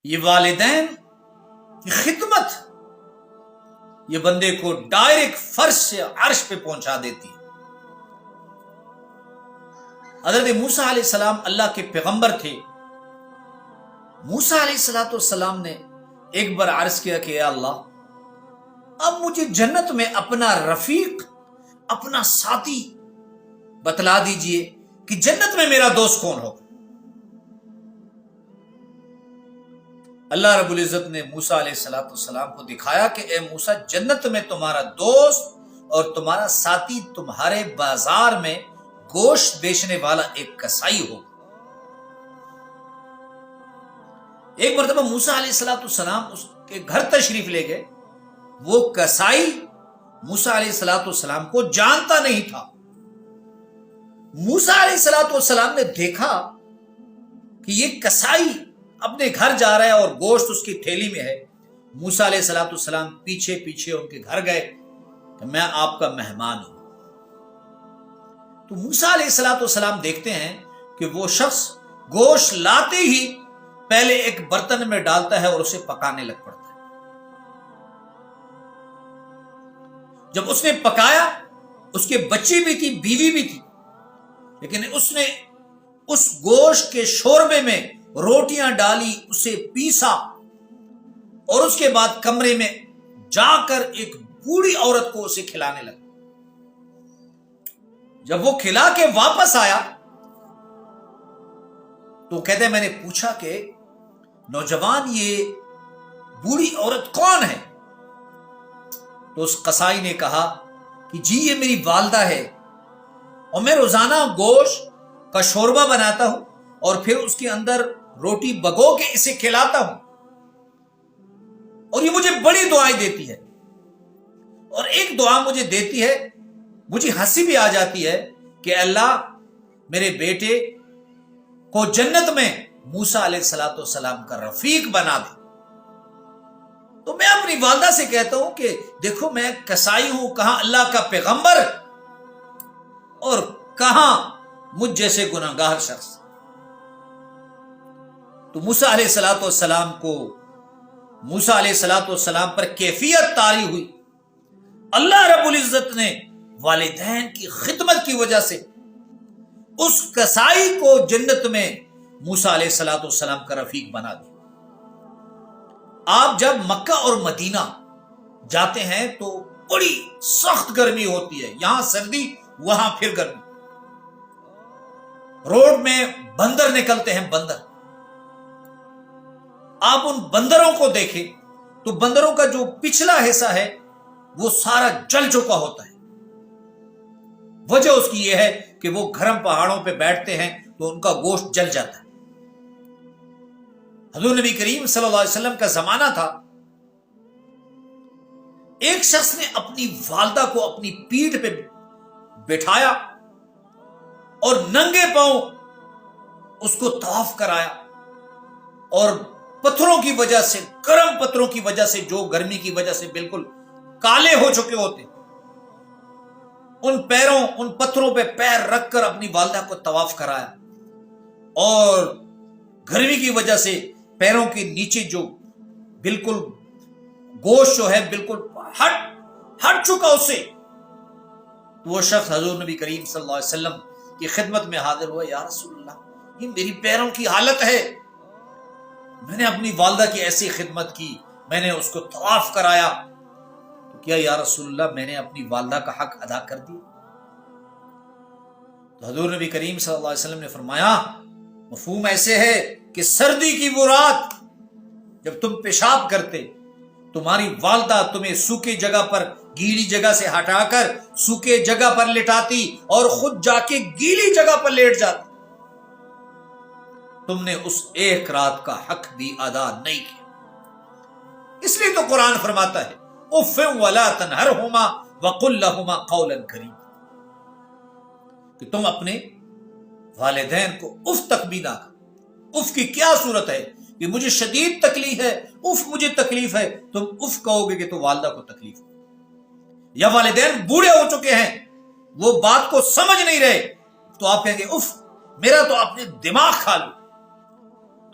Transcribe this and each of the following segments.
یہ والدین کی خدمت یہ بندے کو ڈائریکٹ فرش سے عرش پہ پہنچا دیتی ہے۔ حضرت موسیٰ علیہ السلام اللہ کے پیغمبر تھے۔ موسیٰ علیہ السلام نے ایک بار عرض کیا کہ اے اللہ، اب مجھے جنت میں اپنا رفیق، اپنا ساتھی بتلا دیجئے کہ جنت میں میرا دوست کون ہو۔ اللہ رب العزت نے موسیٰ علیہ السلام کو دکھایا کہ اے موسیٰ، جنت میں تمہارا دوست اور تمہارا ساتھی تمہارے بازار میں گوشت بیچنے والا ایک کسائی ہو۔ ایک مرتبہ موسیٰ علیہ السلام اس کے گھر تشریف لے گئے۔ وہ کسائی موسیٰ علیہ السلام کو جانتا نہیں تھا۔ موسیٰ علیہ السلام نے دیکھا کہ یہ کسائی اپنے گھر جا رہا ہے اور گوشت اس کی تھیلی میں ہے۔ موسیٰ علیہ السلام پیچھے پیچھے ان کے گھر گئے کہ میں آپ کا مہمان ہوں۔ تو موسیٰ علیہ السلام دیکھتے ہیں کہ وہ شخص گوشت لاتے ہی پہلے ایک برتن میں ڈالتا ہے اور اسے پکانے لگ پڑتا ہے۔ جب اس نے پکایا، اس کے بچی بھی تھی، بیوی بھی تھی، لیکن اس نے اس گوشت کے شوربے میں روٹیاں ڈالی، اسے پیسا اور اس کے بعد کمرے میں جا کر ایک بوڑھی عورت کو اسے کھلانے لگا۔ جب وہ کھلا کے واپس آیا تو کہتے ہیں میں نے پوچھا کہ نوجوان، یہ بوڑھی عورت کون ہے؟ تو اس قصائی نے کہا کہ جی یہ میری والدہ ہے، اور میں روزانہ گوشت کا شوربہ بناتا ہوں اور پھر اس کے اندر روٹی بگو کے اسے کھلاتا ہوں، اور یہ مجھے بڑی دعائیں دیتی ہے، اور ایک دعا مجھے دیتی ہے، مجھے ہنسی بھی آ جاتی ہے کہ اللہ میرے بیٹے کو جنت میں موسیٰ علیہ السلام کا رفیق بنا دے۔ تو میں اپنی والدہ سے کہتا ہوں کہ دیکھو میں کسائی ہوں، کہاں اللہ کا پیغمبر اور کہاں مجھ جیسے گناہگار شخص۔ تو موسیٰ علیہ السلام کو موسیٰ علیہ السلام پر کیفیت طاری ہوئی۔ اللہ رب العزت نے والدین کی خدمت کی وجہ سے اس کسائی کو جنت میں موسیٰ علیہ السلام کا رفیق بنا دیا۔ آپ جب مکہ اور مدینہ جاتے ہیں تو بڑی سخت گرمی ہوتی ہے، یہاں سردی وہاں پھر گرمی۔ روڈ میں بندر نکلتے ہیں، بندر۔ آپ ان بندروں کو دیکھیں تو بندروں کا جو پچھلا حصہ ہے وہ سارا جل چکا ہوتا ہے۔ وجہ اس کی یہ ہے کہ وہ گرم پہاڑوں پہ بیٹھتے ہیں تو ان کا گوشت جل جاتا ہے۔ حضور نبی کریم صلی اللہ علیہ وسلم کا زمانہ تھا، ایک شخص نے اپنی والدہ کو اپنی پیٹھ پہ بٹھایا اور ننگے پاؤں اس کو طواف کرایا، اور پتھروں کی وجہ سے، گرم پتھروں کی وجہ سے، جو گرمی کی وجہ سے بالکل کالے ہو چکے ہوتے، ان پیروں، ان پتھروں پہ پیر رکھ کر اپنی والدہ کو طواف کرایا، اور گرمی کی وجہ سے پیروں کے نیچے جو بالکل گوشت جو ہے بالکل ہٹ چکا اس سے۔ تو وہ شخص حضور نبی کریم صلی اللہ علیہ وسلم کی خدمت میں حاضر ہوا، یا رسول اللہ یہ میری پیروں کی حالت ہے، میں نے اپنی والدہ کی ایسی خدمت کی، میں نے اس کو طواف کرایا، تو کیا یا رسول اللہ میں نے اپنی والدہ کا حق ادا کر دیا؟ تو حضور نبی کریم صلی اللہ علیہ وسلم نے فرمایا مفہوم ایسے ہے کہ سردی کی وہ رات جب تم پیشاب کرتے، تمہاری والدہ تمہیں سوکھی جگہ پر گیلی جگہ سے ہٹا کر سوکھے جگہ پر لٹاتی اور خود جا کے گیلی جگہ پر لیٹ جاتی، تم نے اس ایک رات کا حق بھی ادا نہیں کیا۔ اس لیے تو قرآن فرماتا ہے اف ولا تنہرہما وقل لہما قولا کریما، کہ تم اپنے والدین کو اف تک بھی نہ کہو۔ اف کی کیا صورت ہے کہ مجھے شدید تکلیف ہے، اف مجھے تکلیف ہے، تم اف کہو گے کہ تو والدہ کو تکلیف ہے۔ یا والدین بوڑھے ہو چکے ہیں، وہ بات کو سمجھ نہیں رہے، تو آپ کہیں گے اف میرا تو اپنے دماغ کھا لو۔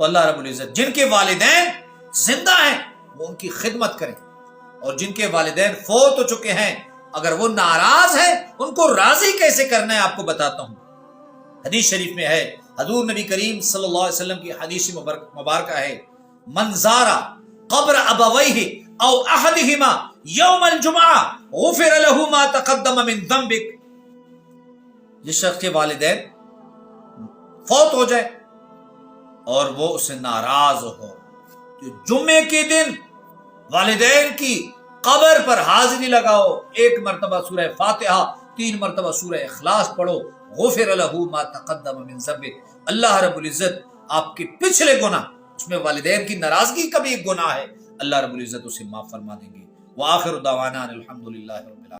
تو اللہ رب العزت جن کے والدین زندہ ہیں وہ ان کی خدمت کریں، اور جن کے والدین فوت ہو چکے ہیں اگر وہ ناراض ہیں ان کو راضی کیسے کرنا ہے آپ کو بتاتا ہوں۔ حدیث شریف میں ہے، حضور نبی کریم صلی اللہ علیہ وسلم کی حدیث مبارکہ ہے، من زار قبر ابویہ او احدہما یوم الجمعہ غفر له ما تقدم من ذنبک، جس شخص کے والدین فوت ہو جائے اور وہ اسے ناراض ہو تو جمعے کے دن والدین کی قبر پر حاضری لگاؤ، 1 مرتبہ سورہ فاتحہ، 3 مرتبہ سورہ اخلاص پڑھو، غفر له ما تقدم من ذنبک، اللہ رب العزت آپ کے پچھلے گناہ، اس میں والدین کی ناراضگی کا بھی ایک گناہ ہے، اللہ رب العزت اسے معاف فرما دیں گے۔ وآخر دعوانا الحمدللہ رب العالمین۔